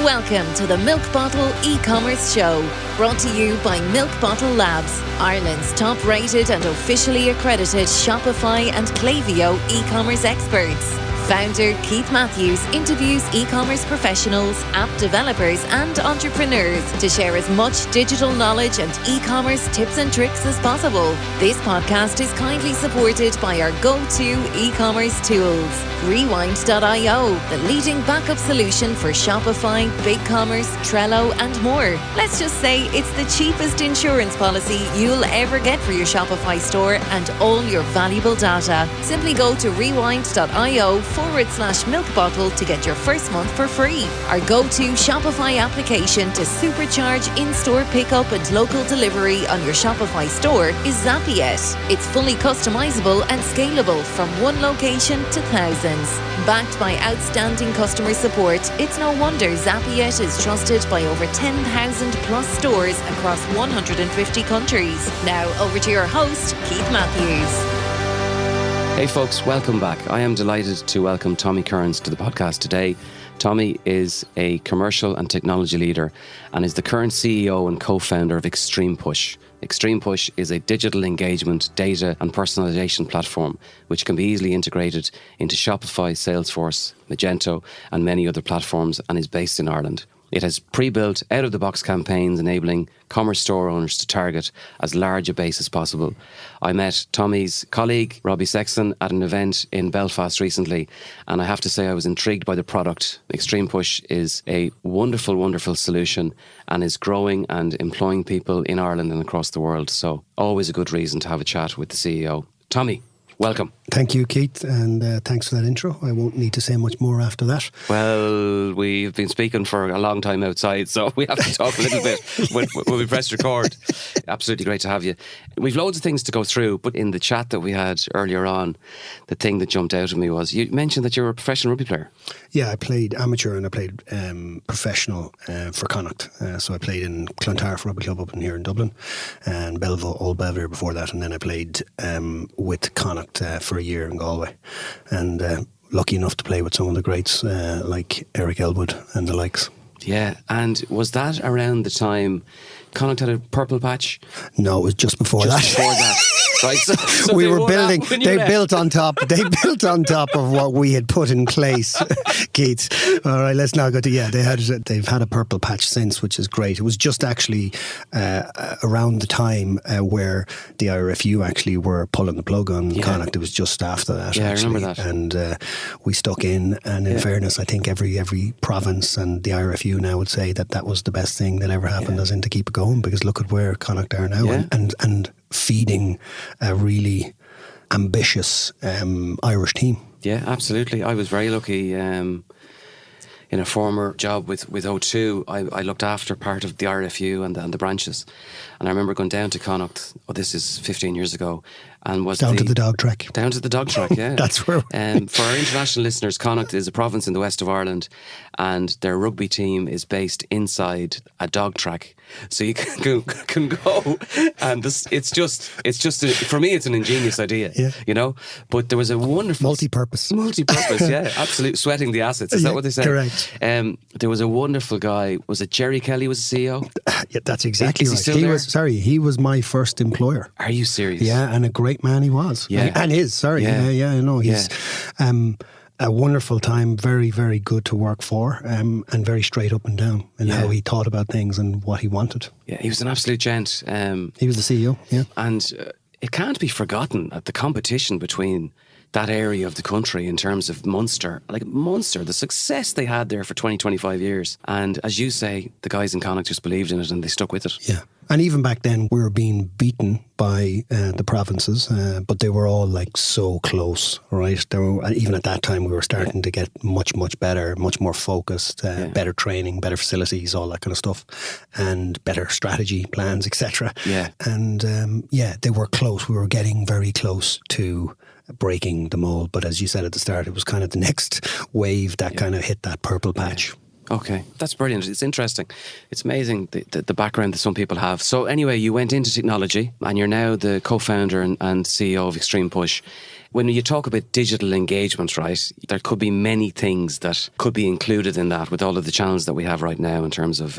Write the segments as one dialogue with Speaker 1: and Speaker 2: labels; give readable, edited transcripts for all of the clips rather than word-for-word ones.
Speaker 1: Welcome to the Milk Bottle e-commerce show, brought to you by Milk Bottle Labs, Ireland's top-rated and officially accredited Shopify and Klaviyo e-commerce experts. Founder Keith Matthews interviews e-commerce professionals, app developers and entrepreneurs to share as much digital knowledge and e-commerce tips and tricks as possible. This podcast is kindly supported by our go-to e-commerce tools, Rewind.io, the leading backup solution for Shopify, BigCommerce, Trello and more. Let's just say it's the cheapest insurance policy you'll ever get for your Shopify store and all your valuable data. Simply go to rewind.io/milk bottle to get your first month for free. Our go-to Shopify application to supercharge in-store pickup and local delivery on your Shopify store is Ep78. It's fully customizable and scalable from one location to thousands. Backed by outstanding customer support, it's no wonder Ep78 is trusted by over 10,000 plus stores across 150 countries. Now over to your host, Keith Matthews.
Speaker 2: Hey folks, welcome back. I am delighted to welcome Tommy Kearns to the podcast today. Tommy is a commercial and technology leader and is the current CEO and co-founder of Xtremepush. Xtremepush is a digital engagement, data and personalisation platform which can be easily integrated into Shopify, Salesforce, Magento and many other platforms and is based in Ireland. It has pre-built out-of-the-box campaigns enabling commerce store owners to target as large a base as possible. I met Tommy's colleague, Robbie Sexton, at an event in Belfast recently, and I have to say I was intrigued by the product. Xtremepush is a wonderful, wonderful solution and is growing and employing people in Ireland and across the world. So always a good reason to have a chat with the CEO. Tommy, welcome.
Speaker 3: Thank you, Keith, and thanks for that intro. I won't need to say much more after that.
Speaker 2: Well, we've been speaking for a long time outside, so we have to talk a little bit when we press record. Absolutely great to have you. We've loads of things to go through, but in the chat that we had earlier on, the thing that jumped out at me was you mentioned that you're a professional rugby player.
Speaker 3: Yeah, I played amateur and I played professional for Connacht. So I played in Clontarf Rugby Club up in here in Dublin and Belleville, Old Belvedere before that, and then I played with Connacht for a year in Galway, and lucky enough to play with some of the greats like Eric Elwood and the likes.
Speaker 2: Yeah, and was that around the time Connacht had a purple patch?
Speaker 3: No, it was just before that.
Speaker 2: Before that. Right, so
Speaker 3: we were building. They built on top. They built on top of what we had put in place, Keith. All right, let's now go to they've had a purple patch since, which is great. It was just actually around the time where the IRFU actually were pulling the plug on Connacht. It was just after that.
Speaker 2: Yeah,
Speaker 3: actually.
Speaker 2: I remember that.
Speaker 3: And we stuck in. And in fairness, I think every province and the IRFU now would say that was the best thing that ever happened, as in to keep it going, because look at where Connacht are now, and feeding a really ambitious Irish team.
Speaker 2: Yeah, absolutely. I was very lucky. In a former job with O2, I looked after part of the RFU and the branches. And I remember going down to Connacht, this is 15 years ago, and was
Speaker 3: down to the dog track.
Speaker 2: Down to the dog track, yeah.
Speaker 3: That's where.
Speaker 2: For our international listeners, Connacht is a province in the west of Ireland, and their rugby team is based inside a dog track. So you can go, and it's just for me, it's an ingenious idea, you know. But there was a wonderful
Speaker 3: multi-purpose,
Speaker 2: yeah, absolutely sweating the assets. Is that what they say?
Speaker 3: Correct.
Speaker 2: There was a wonderful guy. Was it Jerry Kelly was the CEO?
Speaker 3: Yeah, that's exactly right.
Speaker 2: Still there?
Speaker 3: He was my first employer.
Speaker 2: Are you serious?
Speaker 3: Yeah, and a great man he was.
Speaker 2: Yeah,
Speaker 3: and is. Sorry. Yeah. I know he's. A wonderful time, very, very good to work for, and very straight up and down in how he thought about things and what he wanted.
Speaker 2: Yeah, he was an absolute gent.
Speaker 3: He was the CEO,
Speaker 2: And it can't be forgotten at the competition between that area of the country in terms of Munster. Like Munster, the success they had there for 20, 25 years. And as you say, the guys in Connacht just believed in it and they stuck with it.
Speaker 3: Yeah. And even back then, we were being beaten by the provinces, but they were all like so close, right? Even at that time, we were starting to get much, much better, much more focused, better training, better facilities, all that kind of stuff, and better strategy plans, etc.
Speaker 2: Yeah.
Speaker 3: And they were close. We were getting very close to breaking the mold. But as you said at the start, it was kind of the next wave that kind of hit that purple patch.
Speaker 2: Okay, that's brilliant. It's interesting. It's amazing the background that some people have. So anyway, you went into technology and you're now the co-founder and CEO of Xtremepush. when you talk about digital engagement, right, there could be many things that could be included in that with all of the channels that we have right now in terms of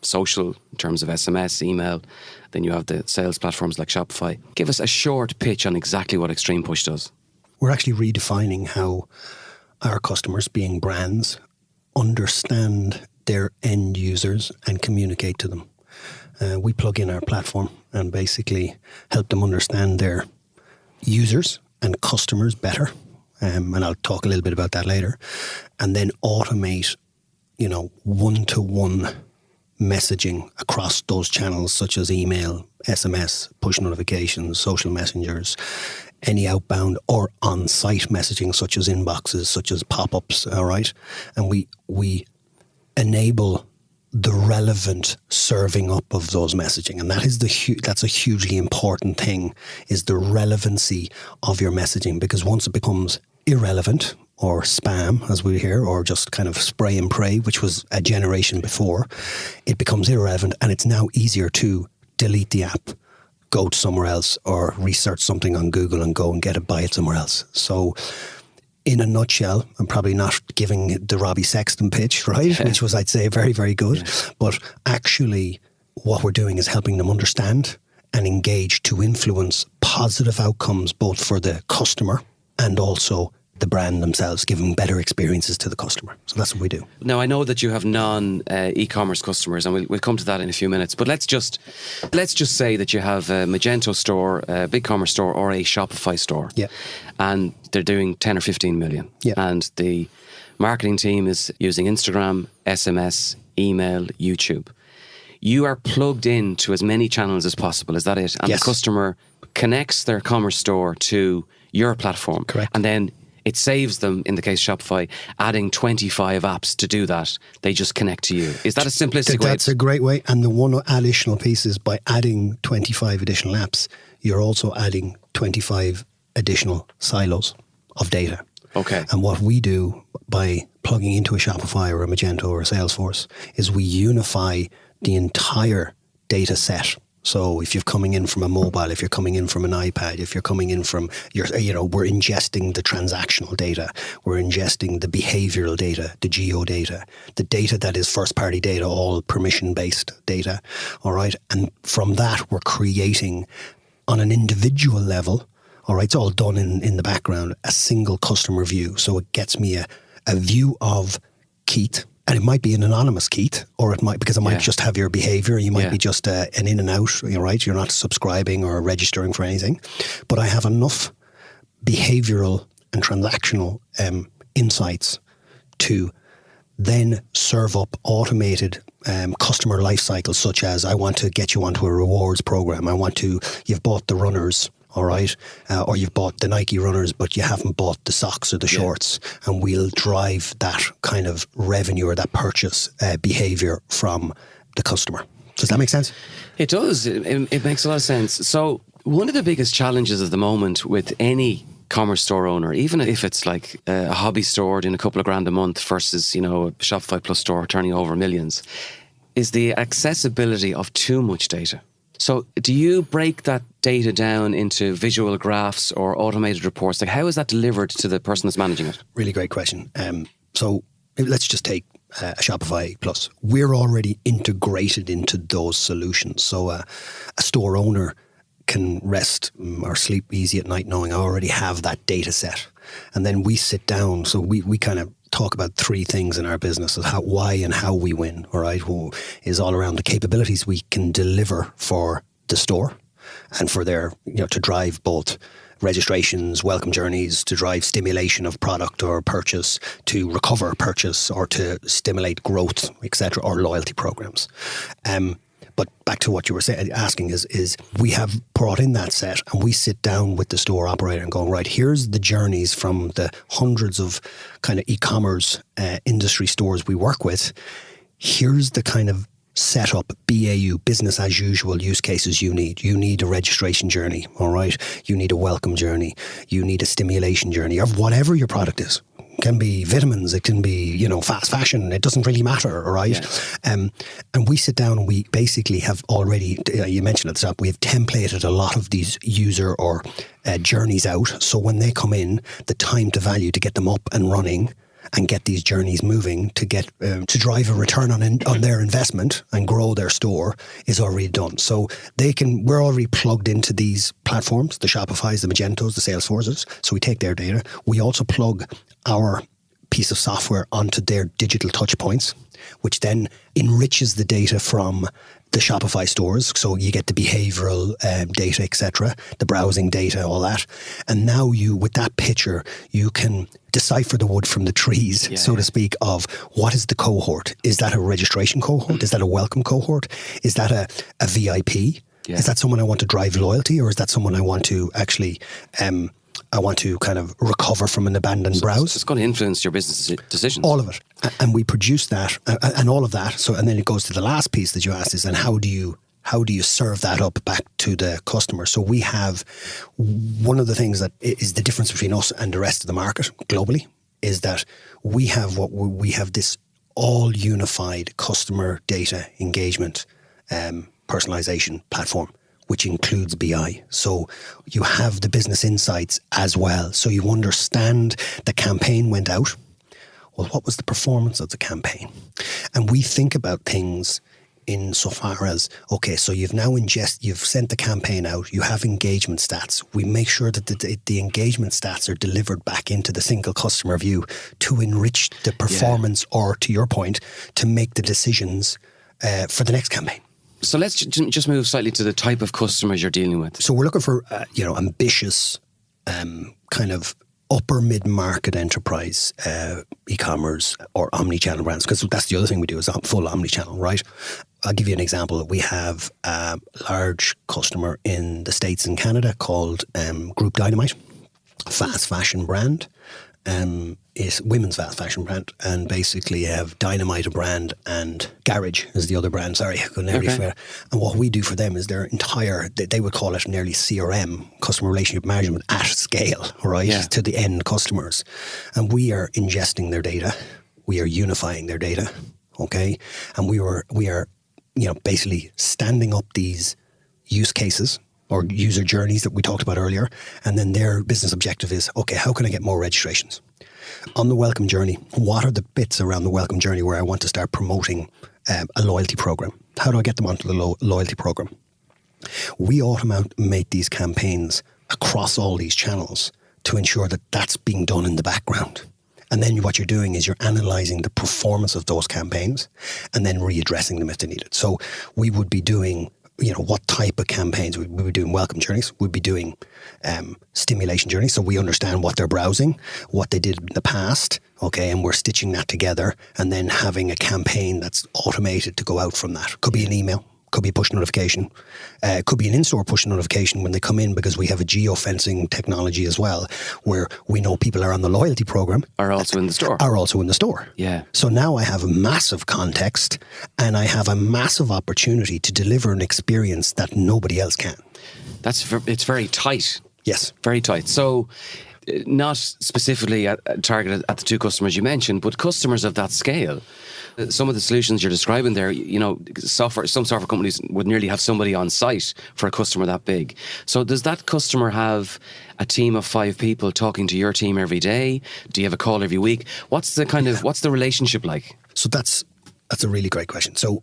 Speaker 2: social, in terms of SMS, email. Then you have the sales platforms like Shopify. Give us a short pitch on exactly what Xtremepush does.
Speaker 3: We're actually redefining how our customers, being brands, understand their end users and communicate to them. We plug in our platform and basically help them understand their users and customers better. And I'll talk a little bit about that later. And then automate, one-to-one messaging across those channels such as email, SMS, push notifications, social messengers, any outbound or on-site messaging such as inboxes, such as pop-ups, all right? And we enable the relevant serving up of those messaging. And that is that's a hugely important thing, is the relevancy of your messaging, because once it becomes irrelevant or spam, as we hear, or just kind of spray and pray, which was a generation before, it becomes irrelevant, and it's now easier to delete the app, go to somewhere else, or research something on Google and go and buy it somewhere else. So in a nutshell, I'm probably not giving the Robbie Sexton pitch, right? Which was, I'd say, very, very good. Yeah. But actually, what we're doing is helping them understand and engage to influence positive outcomes, both for the customer and also the brand themselves, giving better experiences to the customer. So that's what we do.
Speaker 2: Now, I know that you have non-e-commerce customers, and we'll come to that in a few minutes. But let's just say that you have a Magento store, a BigCommerce store, or a Shopify store.
Speaker 3: Yeah.
Speaker 2: And they're doing 10 or 15 million.
Speaker 3: Yeah.
Speaker 2: And the marketing team is using Instagram, SMS, email, YouTube. You are plugged into as many channels as possible. Is that it? And
Speaker 3: yes.
Speaker 2: The customer connects their commerce store to your platform.
Speaker 3: Correct.
Speaker 2: And then it saves them, in the case of Shopify, adding 25 apps to do that. They just connect to you. Is that a simplistic way?
Speaker 3: That's a great way. And the one additional piece is, by adding 25 additional apps, you're also adding 25 additional silos of data.
Speaker 2: Okay.
Speaker 3: And what we do by plugging into a Shopify or a Magento or a Salesforce is we unify the entire data set. So if you're coming in from a mobile, if you're coming in from an iPad, if you're coming in from we're ingesting the transactional data, we're ingesting the behavioral data, the geo data, the data that is first party data, all permission based data. All right. And from that, we're creating on an individual level. All right. It's all done in the background, a single customer view. So it gets me a view of Keith. And it might be an anonymous Keith, or it might just have your behavior. You might be just an in and out, right? You're not subscribing or registering for anything. But I have enough behavioral and transactional insights to then serve up automated customer life cycles, such as, I want to get you onto a rewards program. You've bought the runners, all right, or you've bought the Nike runners, but you haven't bought the socks or the shorts, and we'll drive that kind of revenue or that purchase behavior from the customer. Does that make sense?
Speaker 2: It does. It makes a lot of sense. So one of the biggest challenges at the moment with any commerce store owner, even if it's like a hobby store doing a couple of grand a month versus, a Shopify Plus store turning over millions, is the accessibility of too much data. So do you break that data down into visual graphs or automated reports? Like, how is that delivered to the person that's managing it?
Speaker 3: Really great question. So let's just take a Shopify Plus. We're already integrated into those solutions. So a store owner can rest or sleep easy at night knowing I already have that data set. And then we sit down. So we kind of talk about three things in our business: of why and how we win, all right? Is all around the capabilities we can deliver for the store and for their, to drive both registrations, welcome journeys, to drive stimulation of product or purchase, to recover purchase, or to stimulate growth, etc., or loyalty programs. But back to what you were asking is we have brought in that set, and we sit down with the store operator and going, right, here's the journeys from the hundreds of kind of e-commerce industry stores we work with. Here's the kind of setup, BAU, business as usual use cases you need. You need a registration journey, all right? You need a welcome journey. You need a stimulation journey, or whatever your product is. can be vitamins, it can be, fast fashion. It doesn't really matter, all right? Yeah. And we sit down and we basically have already, you mentioned at the top, we have templated a lot of these user or journeys out. So when they come in, the time to value to get them up and running and get these journeys moving to get to drive a return on their investment and grow their store is already done. So we're already plugged into these platforms, the Shopifys, the Magentos, the Salesforces. So we take their data. We also plug our piece of software onto their digital touch points, which then enriches the data from the Shopify stores. So you get the behavioral data, etc., the browsing data, all that. And now with that picture, you can decipher the wood from the trees, so to speak, of what is the cohort. Is that a registration cohort? Is that a welcome cohort? Is that a VIP? Yeah. Is that someone I want to drive loyalty, or is that someone I want to actually kind of recover from an abandoned browse?
Speaker 2: It's going to influence your business decisions.
Speaker 3: All of it. And we produce that and all of that. So, and then it goes to the last piece that you asked is, and how do you serve that up back to the customer? So we have one of the things that is the difference between us and the rest of the market globally is that we have this all unified customer data engagement personalization platform, which includes BI. So you have the business insights as well. So you understand the campaign went out. Well, what was the performance of the campaign? And we think about things insofar as, okay, so you've sent the campaign out, you have engagement stats. We make sure that the engagement stats are delivered back into the single customer view to enrich the performance or, to your point, to make the decisions for the next campaign.
Speaker 2: So let's just move slightly to the type of customers you're dealing with.
Speaker 3: So we're looking for, ambitious, kind of upper mid-market enterprise e-commerce or omni-channel brands, because that's the other thing we do is full omni-channel, right? I'll give you an example. We have a large customer in the States and Canada called Group Dynamite, fast fashion brand. Is women's fast fashion brand, and basically have Dynamite a brand and Garage is the other brand. Sorry, I couldn't nearly forget. And what we do for them is their entire, they would call it nearly CRM, customer relationship management at scale, right, to the end customers. And we are ingesting their data, we are unifying their data, okay, and we are basically standing up these use cases or user journeys that we talked about earlier. And then their business objective is, okay, how can I get more registrations? On the welcome journey, what are the bits around the welcome journey where I want to start promoting a loyalty program? How do I get them onto the loyalty program? We automate these campaigns across all these channels to ensure that that's being done in the background. And then what you're doing is you're analysing the performance of those campaigns and then readdressing them if they need it. So we would be doing what type of campaigns. We'd be doing welcome journeys. We'd be doing stimulation journeys. So we understand what they're browsing, what they did in the past, okay, and we're stitching that together and then having a campaign that's automated to go out from that. Could be an email, could be a push notification, could be an in-store push notification when they come in, because we have a geo-fencing technology as well, where we know people are on the loyalty program.
Speaker 2: Are also in the store. Yeah.
Speaker 3: So now I have a massive context and I have a massive opportunity to deliver an experience that nobody else can.
Speaker 2: It's very tight.
Speaker 3: Yes. Very
Speaker 2: tight. So not specifically targeted at the two customers you mentioned, but customers of that scale. Some of the solutions you're describing there, some software companies would nearly have somebody on site for a customer that big. So does that customer have a team of 5 people talking to your team every day? Do you have a call every week? What's the relationship like?
Speaker 3: So that's a really great question. So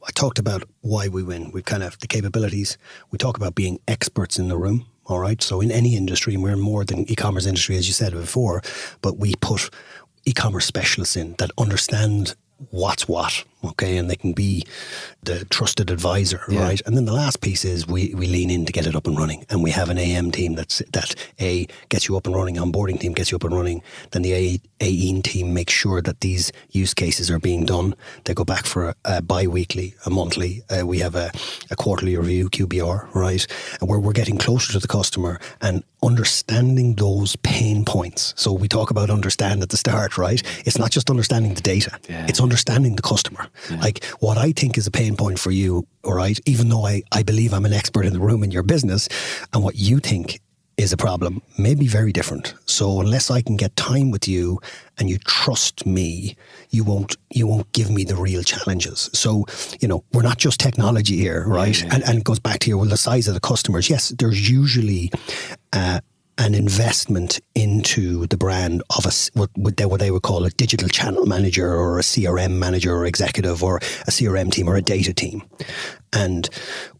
Speaker 3: I talked about why we win. We've kind of the capabilities. We talk about being experts in the room. All right. So in any industry, and we're more than e-commerce industry, as you said before, but we put e-commerce specialists in that understand what's what, okay, and they can be the trusted advisor, right? And then the last piece is we lean in to get it up and running, and we have an AM team that gets you up and running, onboarding team gets you up and running, then the AE team makes sure that these use cases are being done. They go back for a bi-weekly, a monthly, we have a quarterly review, QBR, right? And where we're getting closer to the customer and understanding those pain points. So we talk about understand at the start, right? It's not just understanding the data, it's understanding the customer. Like what I think is a pain point for you, all right, even though I believe I'm an expert in the room in your business, and what you think is a problem may be very different. So unless I can get time with you and you trust me, you won't give me the real challenges. So, we're not just technology here, right?
Speaker 2: Yeah.
Speaker 3: And it goes back to the size of the customers. Yes, there's usually an investment into the brand of what they would call a digital channel manager or a CRM manager or executive or a CRM team or a data team. And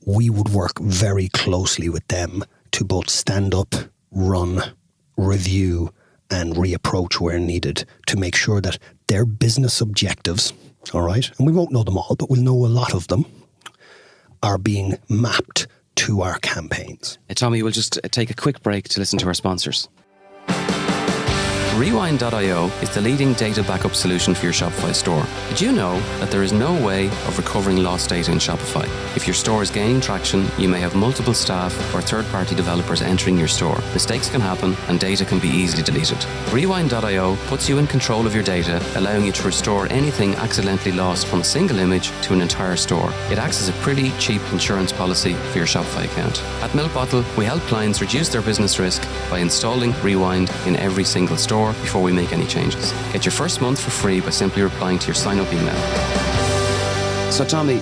Speaker 3: we would work very closely with them to both stand up, run, review, and reapproach where needed to make sure that their business objectives, all right, and we won't know them all, but we'll know a lot of them, are being mapped to our campaigns.
Speaker 2: Tommy, we'll just take a quick break to listen to our sponsors. Rewind.io is the leading data backup solution for your Shopify store. Did you know that there is no way of recovering lost data in Shopify? If your store is gaining traction, you may have multiple staff or third-party developers entering your store. Mistakes can happen and data can be easily deleted. Rewind.io puts you in control of your data, allowing you to restore anything accidentally lost from a single image to an entire store. It acts as a pretty cheap insurance policy for your Shopify account. At Milk Bottle, we help clients reduce their business risk by installing Rewind in every single store before we make any changes. Get your first month for free by simply replying to your sign-up email. So Tommy,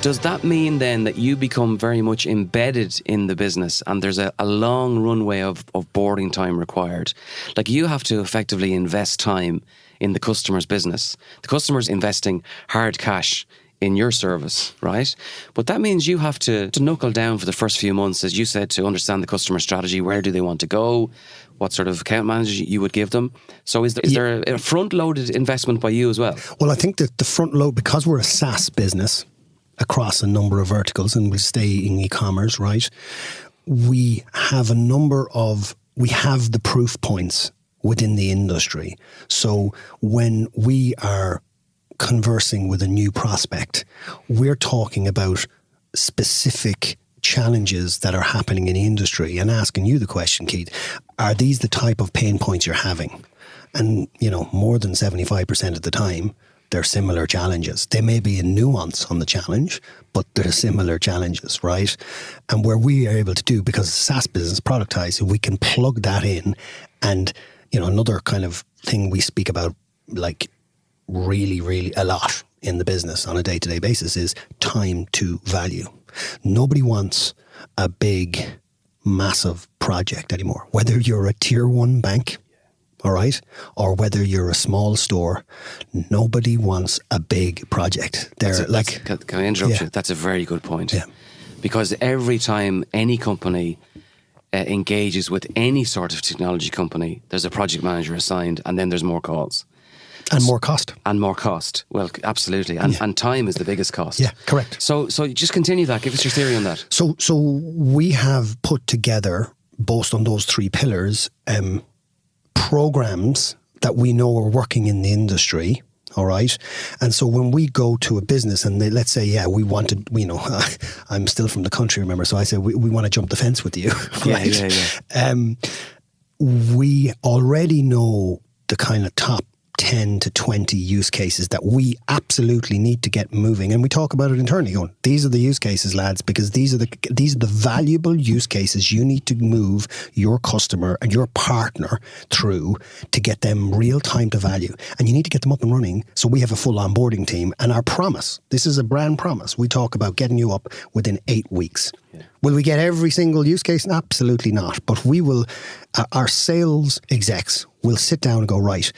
Speaker 2: does that mean then that you become very much embedded in the business and there's a long runway of boarding time required? Like you have to effectively invest time in the customer's business. The customer's investing hard cash in your service, right? But that means you have to knuckle down for the first few months, as you said, to understand the customer strategy. Where do they want to go? What sort of account manager you would give them? So is there a front-loaded investment by you as well?
Speaker 3: Well, I think that the front load, because we're a SaaS business across a number of verticals and we stay in e-commerce, right? We have we have the proof points within the industry. So when we are conversing with a new prospect, we're talking about specific challenges that are happening in the industry and asking you the question, Keith, are these the type of pain points you're having? And, more than 75% of the time, they're similar challenges. They may be a nuance on the challenge, but they're similar challenges, right? And where we are able to do, because it's a SaaS business, productized, we can plug that in. And, another kind of thing we speak about, like, really, really a lot in the business on a day-to-day basis is time to value. Nobody wants a big, massive project anymore. Whether you're a tier 1 bank, all right, or whether you're a small store, nobody wants a big project.
Speaker 2: Can I interrupt you? That's a very good point. Yeah. Because every time any company engages with any sort of technology company, there's a project manager assigned, and then there's more calls.
Speaker 3: And more cost.
Speaker 2: Well, absolutely. And time is the biggest cost.
Speaker 3: Yeah, correct.
Speaker 2: So just continue that. Give us your theory on that.
Speaker 3: So we have put together, based on those 3 pillars, programs that we know are working in the industry. All right. And so when we go to a business and let's say, we want to, I'm still from the country, remember? So I said, we want to jump the fence with you. Right? Yeah. We already know the kind of top 10 to 20 use cases that we absolutely need to get moving. And we talk about it internally going, these are the use cases, lads, because these are the valuable use cases you need to move your customer and your partner through to get them real time to value. And you need to get them up and running. So we have a full onboarding team, and our promise, this is a brand promise. We talk about getting you up within 8 weeks. Yeah. Will we get every single use case? Absolutely not. But we will, our sales execs will sit down and go, right,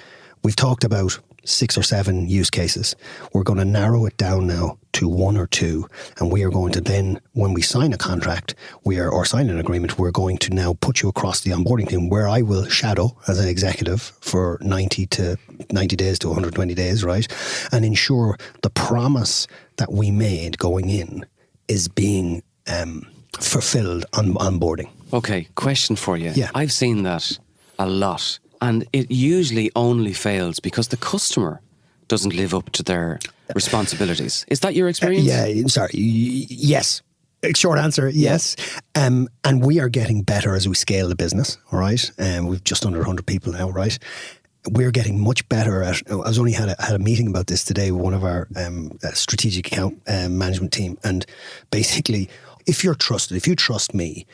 Speaker 3: we've talked about 6 or 7 use cases. We're going to narrow it down now to 1 or 2. And we are going to then, when we sign a contract, or sign an agreement, we're going to now put you across the onboarding team where I will shadow as an executive for 90 days to 120 days, right? And ensure the promise that we made going in is being fulfilled on onboarding.
Speaker 2: Okay, question for you.
Speaker 3: Yeah.
Speaker 2: I've seen that a lot. And it usually only fails because the customer doesn't live up to their responsibilities. Is that your experience?
Speaker 3: Yes. Short answer, yes. And we are getting better as we scale the business, all right? We've just under 100 people now, right? We're getting much better at, I was only had a meeting about this today with one of our strategic account management team, and basically if you're trusted, if you trust me,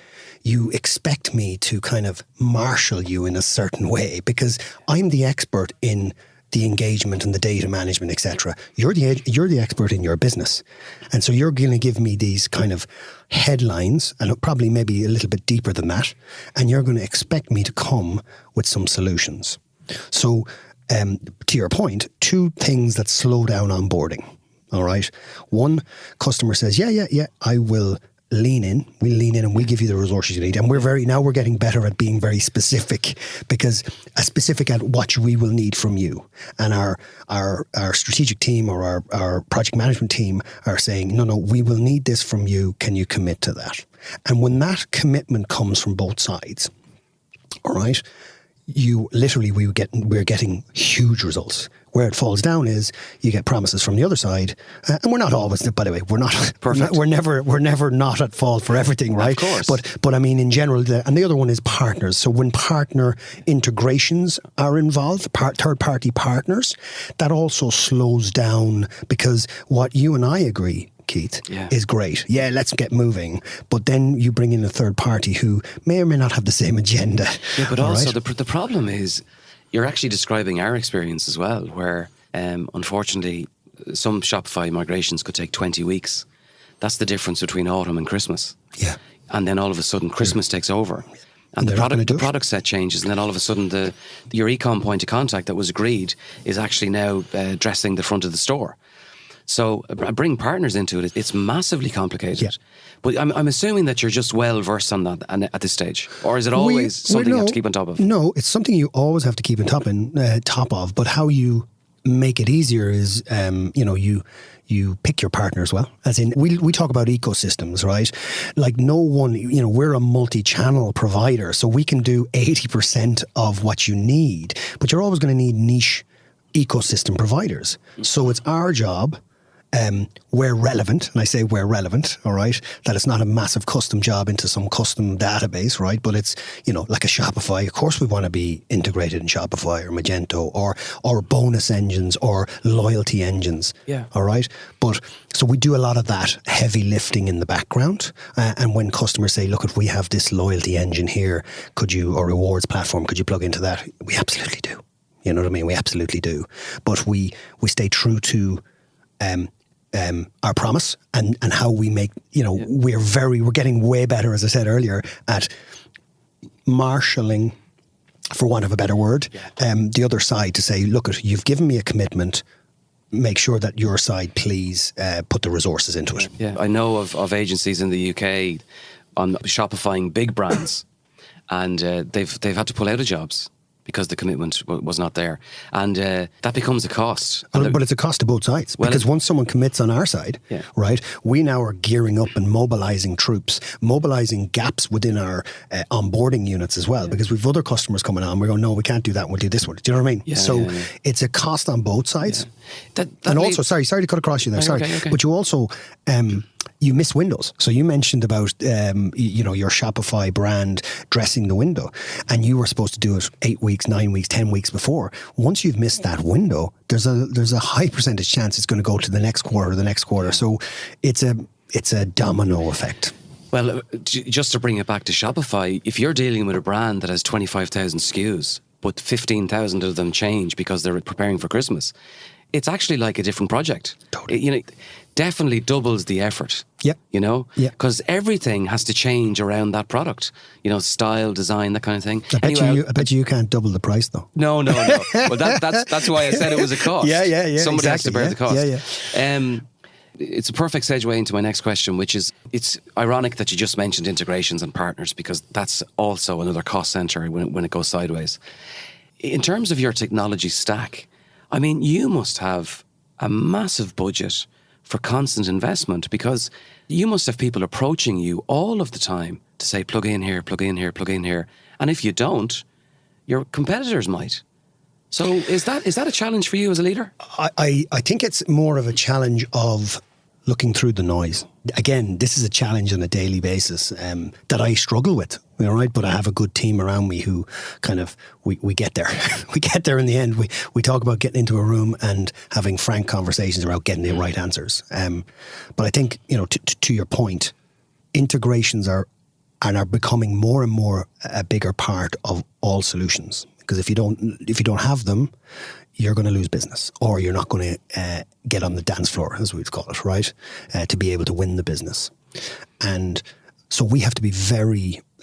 Speaker 3: you expect me to kind of marshal you in a certain way because I'm the expert in the engagement and the data management, etc. You're the expert in your business. And so you're going to give me these kind of headlines and probably maybe a little bit deeper than that. And you're going to expect me to come with some solutions. So to your point, two things that slow down onboarding. All right. One, customer says, yeah, I will lean in. We lean in and we give you the resources you need. And we're getting better at being very specific because specific at what we will need from you. And our strategic team or our project management team are saying, no, we will need this from you. Can you commit to that? And when that commitment comes from both sides, all right, we're getting huge results. Where it falls down is you get promises from the other side, and we're not always. By the way, we're not perfect. We're never not at fault for everything, right?
Speaker 2: Of course.
Speaker 3: But I mean, in general, and the other one is partners. So when partner integrations are involved, third-party partners, that also slows down because what you and I agree, Keith, is great. Yeah, let's get moving. But then you bring in a third party who may or may not have the same agenda.
Speaker 2: Yeah, but also the problem is you're actually describing our experience as well, where unfortunately some Shopify migrations could take 20 weeks. That's the difference between autumn and Christmas.
Speaker 3: Yeah.
Speaker 2: And then all of a sudden Christmas takes over. And the product set changes, and then all of a sudden your e-com point of contact that was agreed is actually now dressing the front of the store. So bring partners into it. It's massively complicated. Yeah. But I'm assuming that you're just well versed on that at this stage, or is it always something you have to keep on top of?
Speaker 3: No, it's something you always have to keep on top of. But how you make it easier is, you pick your partners well. As in, we talk about ecosystems, right? Like no one, we're a multi-channel provider, so we can do 80% of what you need. But you're always going to need niche ecosystem providers. So it's our job. Where relevant, and I say where relevant, all right, that it's not a massive custom job into some custom database, right? But it's, like a Shopify. Of course, we want to be integrated in Shopify or Magento or bonus engines or loyalty engines.
Speaker 2: Yeah.
Speaker 3: All right. But so we do a lot of that heavy lifting in the background. And when customers say, look, if we have this loyalty engine here, or rewards platform, could you plug into that? We absolutely do. You know what I mean? We absolutely do. But we stay true to our promise and how we make, we're getting way better, as I said earlier, at marshalling, for want of a better word, the other side to say, look, you've given me a commitment, make sure that your side, please put the resources into it.
Speaker 2: Yeah, I know of agencies in the UK on Shopifying big brands, and they've had to pull out of jobs because the commitment was not there. And that becomes a cost.
Speaker 3: But it's a cost to both sides. Because once someone commits on our side, right, we now are gearing up and mobilising troops, mobilising gaps within our onboarding units as well. Because we've other customers coming on, we're going, no, we can't do that, we'll do this one. Do you know what I mean? It's a cost on both sides.
Speaker 2: Yeah.
Speaker 3: Also, sorry to cut across you there, sorry. Okay. But you also... you miss windows. So you mentioned about, your Shopify brand dressing the window, and you were supposed to do it 8 weeks, 9 weeks, 10 weeks before. Once you've missed that window, there's a high percentage chance it's going to go to the next quarter. So it's a domino effect.
Speaker 2: Well, just to bring it back to Shopify, if you're dealing with a brand that has 25,000 SKUs, but 15,000 of them change because they're preparing for Christmas, it's actually like a different project.
Speaker 3: Totally.
Speaker 2: Definitely doubles the effort.
Speaker 3: Yeah.
Speaker 2: Because everything has to change around that product. Style, design, that kind of thing.
Speaker 3: I bet you can't double the price though.
Speaker 2: No. Well, that's why I said it was a cost.
Speaker 3: Yeah.
Speaker 2: Somebody has to bear the cost.
Speaker 3: Yeah.
Speaker 2: It's a perfect segue into my next question, which is, it's ironic that you just mentioned integrations and partners, because that's also another cost center when it goes sideways. In terms of your technology stack, I mean, you must have a massive budget for constant investment, because you must have people approaching you all of the time to say, plug in here, plug in here, plug in here. And if you don't, your competitors might. So is that a challenge for you as a leader?
Speaker 3: I think it's more of a challenge of looking through the noise. Again, this is a challenge on a daily basis that I struggle with, right? But I have a good team around me who kind of, we get there. We get there in the end. We talk about getting into a room and having frank conversations about getting the right answers. But I think, to your point, integrations are becoming more and more a bigger part of all solutions. Because if you don't have them, you're going to lose business, or you're not going to get on the dance floor, as we'd call it, right? To be able to win the business. And so we have to be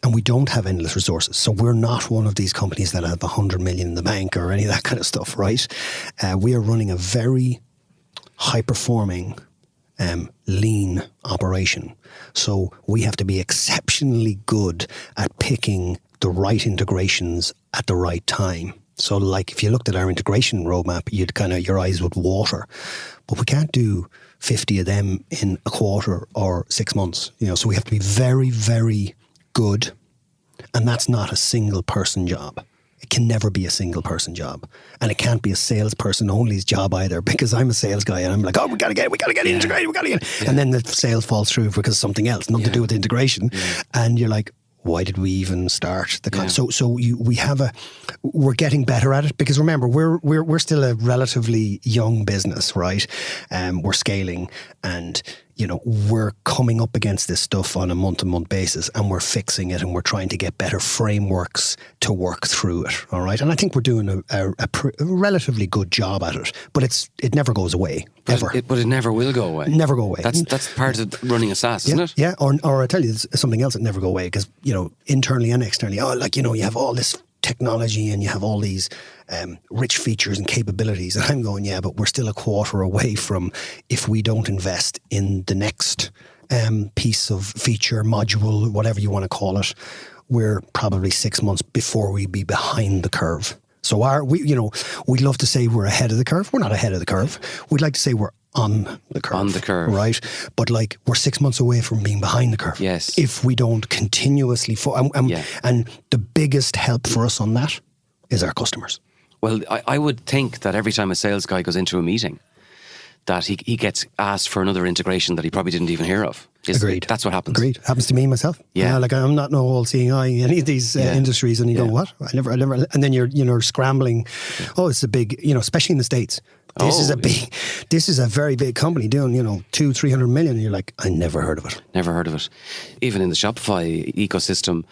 Speaker 3: and we don't have endless resources. So we're not one of these companies that have 100 million in the bank or any of that kind of stuff, right? We are running a very high-performing, lean operation. So we have to be exceptionally good at picking the right integrations at the right time. So like if you looked at our integration roadmap, your eyes would water. But we can't do 50 of them in a quarter or 6 months. So we have to be very, very good. And that's not a single person job. It can never be a single person job. And it can't be a salesperson only's job either, because I'm a sales guy and I'm like, oh, we got to get integrated, we got to get it. And then the sales falls through because of something else, nothing to do with the integration. Yeah. And you're like, why did we even start the we're getting better at it, because remember, we're still a relatively young business, right? We're scaling, and we're coming up against this stuff on a month-to-month basis, and we're fixing it, and we're trying to get better frameworks to work through it. All right, and I think we're doing a relatively good job at it, but it never goes away ever.
Speaker 2: But it never will go away.
Speaker 3: Never go away.
Speaker 2: That's part of running a SaaS, isn't it?
Speaker 3: Yeah, or I tell you, there's something else that never go away, because internally and externally, you have all this technology and you have all these rich features and capabilities, and I'm going, yeah, but we're still a quarter away from, if we don't invest in the next piece of feature, module, whatever you want to call it, we're probably 6 months before we'd be behind the curve. So we'd love to say we're ahead of the curve. We're not ahead of the curve. We'd like to say we're on the curve.
Speaker 2: On the curve.
Speaker 3: Right? But we're 6 months away from being behind the curve.
Speaker 2: Yes.
Speaker 3: If we don't continuously... And the biggest help for us on that is our customers.
Speaker 2: Well, I would think that every time a sales guy goes into a meeting, that he gets asked for another integration that he probably didn't even hear of.
Speaker 3: Agreed.
Speaker 2: That's what happens.
Speaker 3: Agreed. Happens to me myself.
Speaker 2: Yeah.
Speaker 3: I'm not no all-seeing eye in any of these industries, and you go, what? I never. And then you're scrambling. Yeah. Oh, it's a big, especially in the States. This is a very big company doing, 200-300 million. And you're like, I never heard of it.
Speaker 2: Never heard of it. Even in the Shopify ecosystem,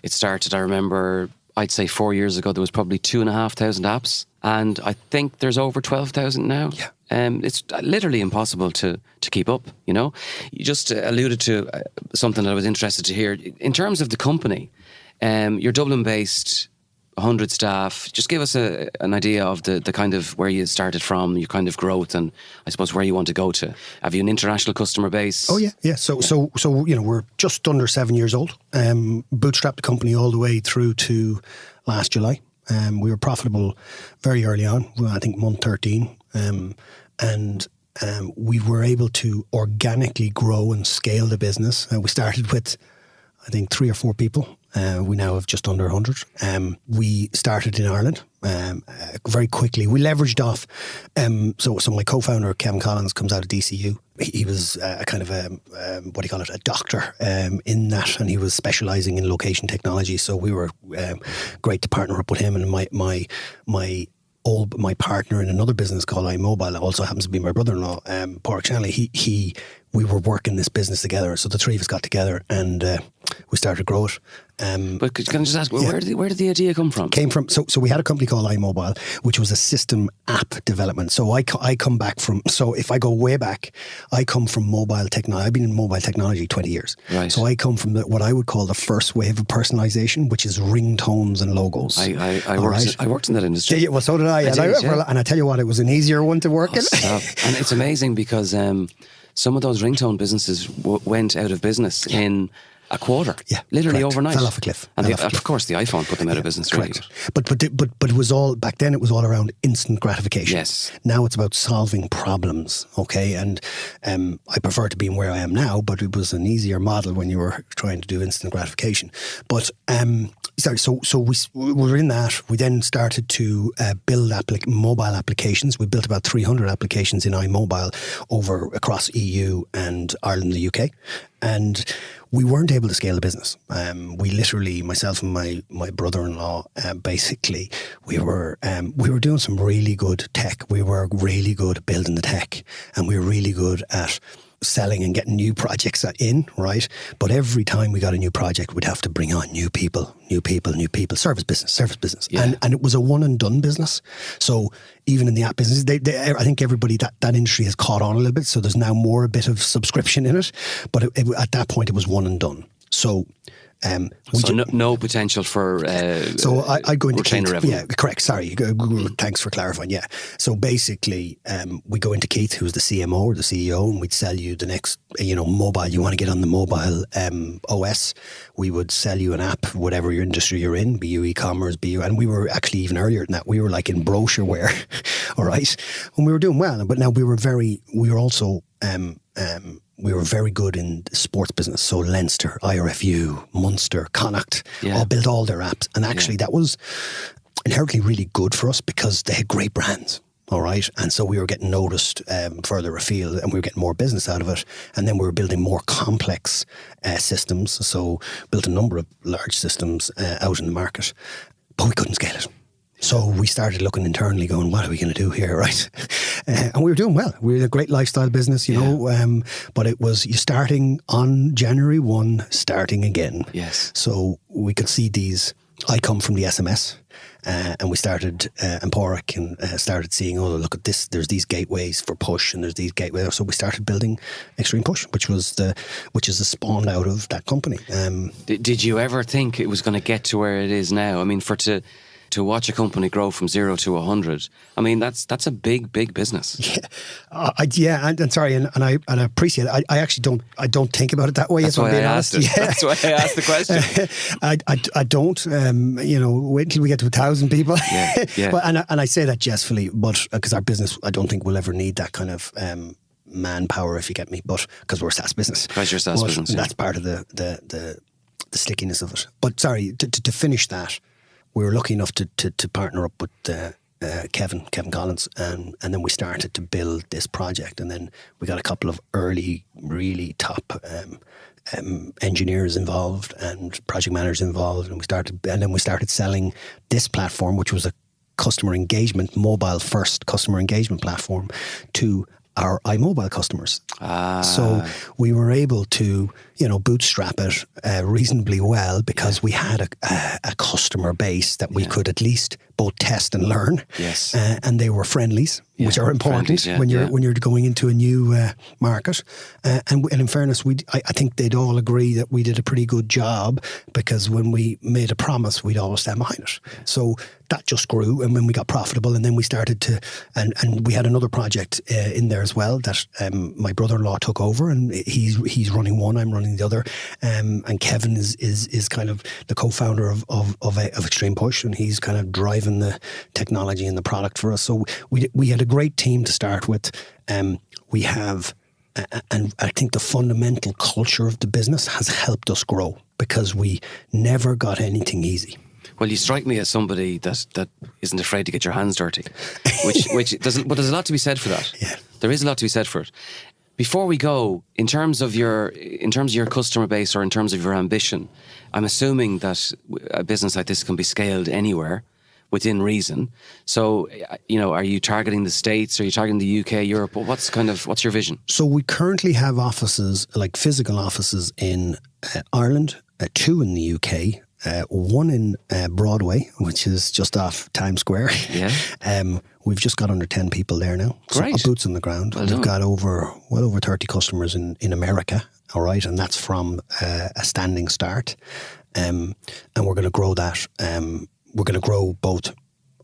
Speaker 2: it started, I remember, I'd say 4 years ago, there was probably 2,500 apps. And I think there's over 12,000 now.
Speaker 3: Yeah.
Speaker 2: It's literally impossible to keep up, You just alluded to something that I was interested to hear. In terms of the company, you're Dublin-based, 100 staff. Just give us an idea of the kind of where you started from, your kind of growth, and I suppose where you want to go to. Have you an international customer base?
Speaker 3: Oh yeah. So we're just under 7 years old. Bootstrapped the company all the way through to last July. We were profitable very early on. I think month 13, and we were able to organically grow and scale the business. We started with, I think, 3 or 4 people. We now have just under 100. We started in Ireland very quickly. We leveraged off. So my co-founder, Kevin Collins, comes out of DCU. He was a kind of a doctor in that, and he was specialising in location technology. So we were great to partner up with him. And my partner in another business called iMobile, also happens to be my brother-in-law, Pork Shanley. We were working this business together. So the three of us got together and we started to grow it.
Speaker 2: But can I just ask, where did the idea come from?
Speaker 3: Came from, so we had a company called iMobile, which was a system app development. So I come back from, so if I go way back, I come from mobile technology. I've been in mobile technology 20 years.
Speaker 2: Right.
Speaker 3: So I come from what I would call the first wave of personalisation, which is ringtones and logos.
Speaker 2: I worked in that industry.
Speaker 3: Well, so did I. And I tell you what, it was an easier one to work in.
Speaker 2: Stop. And it's amazing because some of those ringtone businesses went out of business in a quarter, literally
Speaker 3: correct.
Speaker 2: Overnight.
Speaker 3: Fell off a cliff.
Speaker 2: Of course, the iPhone put them out of business.
Speaker 3: Correct. Really. But it was all, back then it was all around instant gratification.
Speaker 2: Yes.
Speaker 3: Now it's about solving problems, okay? And I prefer to be where I am now, but it was an easier model when you were trying to do instant gratification. But so we were in that. We then started to build mobile applications. We built about 300 applications in iMobile across EU and Ireland and the UK. And we weren't able to scale the business. We literally, myself and my brother-in-law, basically, we were doing some really good tech. We were really good at building the tech, and we were really good at selling and getting new projects in, right? But every time we got a new project, we'd have to bring on new people, service business.
Speaker 2: Yeah.
Speaker 3: And it was a one and done business. So even in the app business, I think everybody, that industry has caught on a little bit. So there's now more a bit of subscription in it. But at that point, it was one and done. So
Speaker 2: no potential for
Speaker 3: so I go into
Speaker 2: retainer
Speaker 3: Keith.
Speaker 2: revenue.
Speaker 3: Yeah, correct. Sorry. Thanks for clarifying. Yeah. So basically, we go into Keith, who's the CMO or the CEO, and we'd sell you the next, mobile. You want to get on the mobile OS. We would sell you an app, whatever your industry you're in, be you e-commerce, and we were actually even earlier than that. We were like in brochureware, all right? And we were doing well. But now we were also we were very good in the sports business. So Leinster, IRFU, Munster, Connacht, all built all their apps. And actually that was inherently really good for us because they had great brands. All right. And so we were getting noticed further afield and we were getting more business out of it. And then we were building more complex systems. So built a number of large systems out in the market, but we couldn't scale it. So we started looking internally going, what are we going to do here, right? And we were doing well. We were a great lifestyle business, but it was you starting on January 1, starting again.
Speaker 2: Yes.
Speaker 3: So we could see these. I come from the SMS and we started, and Porrick and started seeing, look at this, there's these gateways for push and there's these gateways. So we started building Xtremepush, which is the spawn out of that company.
Speaker 2: Did you ever think it was going to get to where it is now? I mean, to watch a company grow from 0 to 100, I mean, that's a big business.
Speaker 3: Yeah, and sorry, and I appreciate it. I actually don't think about it that way.
Speaker 2: That's
Speaker 3: if
Speaker 2: why
Speaker 3: I'm being
Speaker 2: I
Speaker 3: honest.
Speaker 2: asked it. Yeah. That's why I asked the question.
Speaker 3: I don't. Wait until we get to 1,000 people.
Speaker 2: Yeah.
Speaker 3: But and I say that jestfully, but because our business, I don't think we'll ever need that kind of manpower, if you get me. But because we're a SaaS business,
Speaker 2: because you're a SaaS business,
Speaker 3: that's part of the stickiness of it. But sorry, to finish that. We were lucky enough to partner up with Kevin Collins, and then we started to build this project. And then we got a couple of early, really top engineers involved and project managers involved, and we started selling this platform, which was a customer engagement, mobile first customer engagement platform, to our iMobile customers. So we were able to, bootstrap it reasonably well because we had a customer base that we could at least both test and learn.
Speaker 2: Yes.
Speaker 3: And they were friendlies, which are important when you're going into a new market. And in fairness, I think they'd all agree that we did a pretty good job because when we made a promise, we'd always stand behind it. So that just grew, and when we got profitable, and then we started to, and we had another project in there as well that my brother-in-law took over, and he's running one, I'm running the other, and Kevin is kind of the co-founder of Xtremepush, and he's kind of driving the technology and the product for us. So we had a great team to start with. We have, and I think the fundamental culture of the business has helped us grow because we never got anything easy.
Speaker 2: Well, you strike me as somebody that isn't afraid to get your hands dirty, which doesn't. But there's a lot to be said for that.
Speaker 3: Yeah,
Speaker 2: there is a lot to be said for it. Before we go, in terms of your customer base or in terms of your ambition, I'm assuming that a business like this can be scaled anywhere within reason. So, are you targeting the States? Are you targeting the UK, Europe? What's your vision?
Speaker 3: So we currently have offices, like physical offices in Ireland, 2 in the UK. One in Broadway, which is just off Times Square. Yeah. We've just got under 10 people there now.
Speaker 2: Great.
Speaker 3: So boots on the ground.
Speaker 2: Well
Speaker 3: We've got well over 30 customers in America. All right. And that's from a standing start. And we're going to grow that. We're going to grow both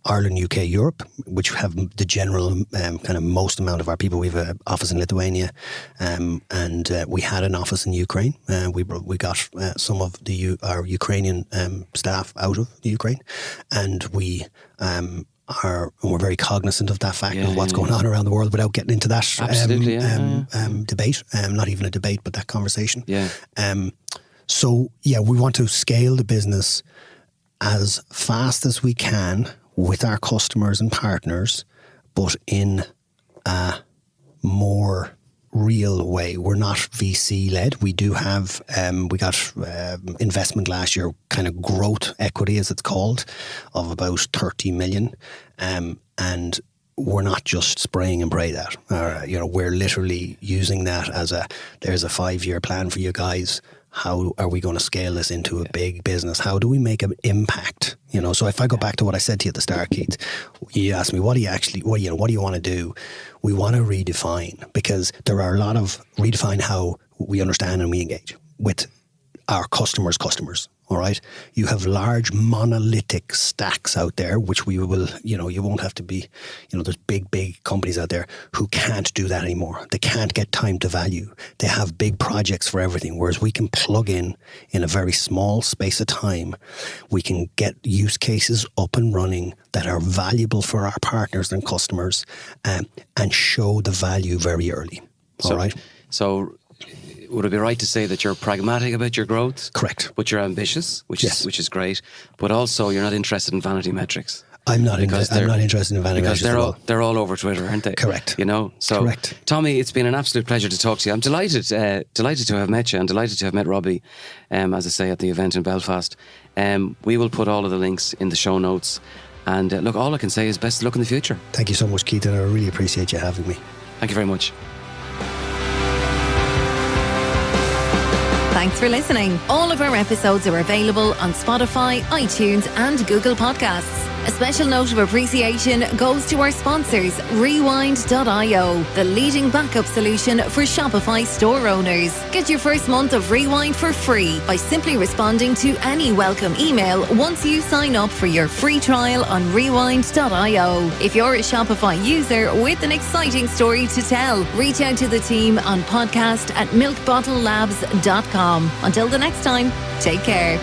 Speaker 3: Ireland, UK, Europe, which have the general kind of most amount of our people. We have an office in Lithuania, and we had an office in Ukraine. We got some of our Ukrainian staff out of the Ukraine, and we're very cognizant of that fact of what's going on around the world without getting into that debate. Not even a debate, but that conversation.
Speaker 2: Yeah.
Speaker 3: We want to scale the business as fast as we can with our customers and partners, but in a more real way. We're not VC led. We do have, we got investment last year, kind of growth equity as it's called, of about 30 million. And we're not just spraying and pray that. We're literally using that as there's a 5-year plan for you guys. How are we going to scale this into a big business? How do we make an impact? So if I go back to what I said to you at the start, Keith, you asked me, what do you want to do? We want to redefine, because there are a lot of redefine how we understand and we engage with our customers. All right. You have large monolithic stacks out there, which we will, you won't have to be, there's big companies out there who can't do that anymore. They can't get time to value. They have big projects for everything. Whereas we can plug in a very small space of time. We can get use cases up and running that are valuable for our partners and customers, and show the value very early. All right.
Speaker 2: So would it be right to say that you're pragmatic about your growth?
Speaker 3: Correct.
Speaker 2: But you're ambitious, which is great. But also, you're not interested in vanity metrics.
Speaker 3: I'm not interested in vanity metrics at all.
Speaker 2: They're all over Twitter, aren't they?
Speaker 3: Correct.
Speaker 2: So
Speaker 3: correct.
Speaker 2: Tommy, it's been an absolute pleasure to talk to you. I'm delighted to have met you, and delighted to have met Robbie, as I say, at the event in Belfast. We will put all of the links in the show notes. And look, all I can say is best of luck in the future.
Speaker 3: Thank you so much, Keith, and I really appreciate you having me.
Speaker 2: Thank you very much.
Speaker 1: Thanks for listening. All of our episodes are available on Spotify, iTunes, and Google Podcasts. A special note of appreciation goes to our sponsors, Rewind.io, the leading backup solution for Shopify store owners. Get your first month of Rewind for free by simply responding to any welcome email once you sign up for your free trial on Rewind.io. If you're a Shopify user with an exciting story to tell, reach out to the team on podcast@milkbottlelabs.com. Until the next time, take care.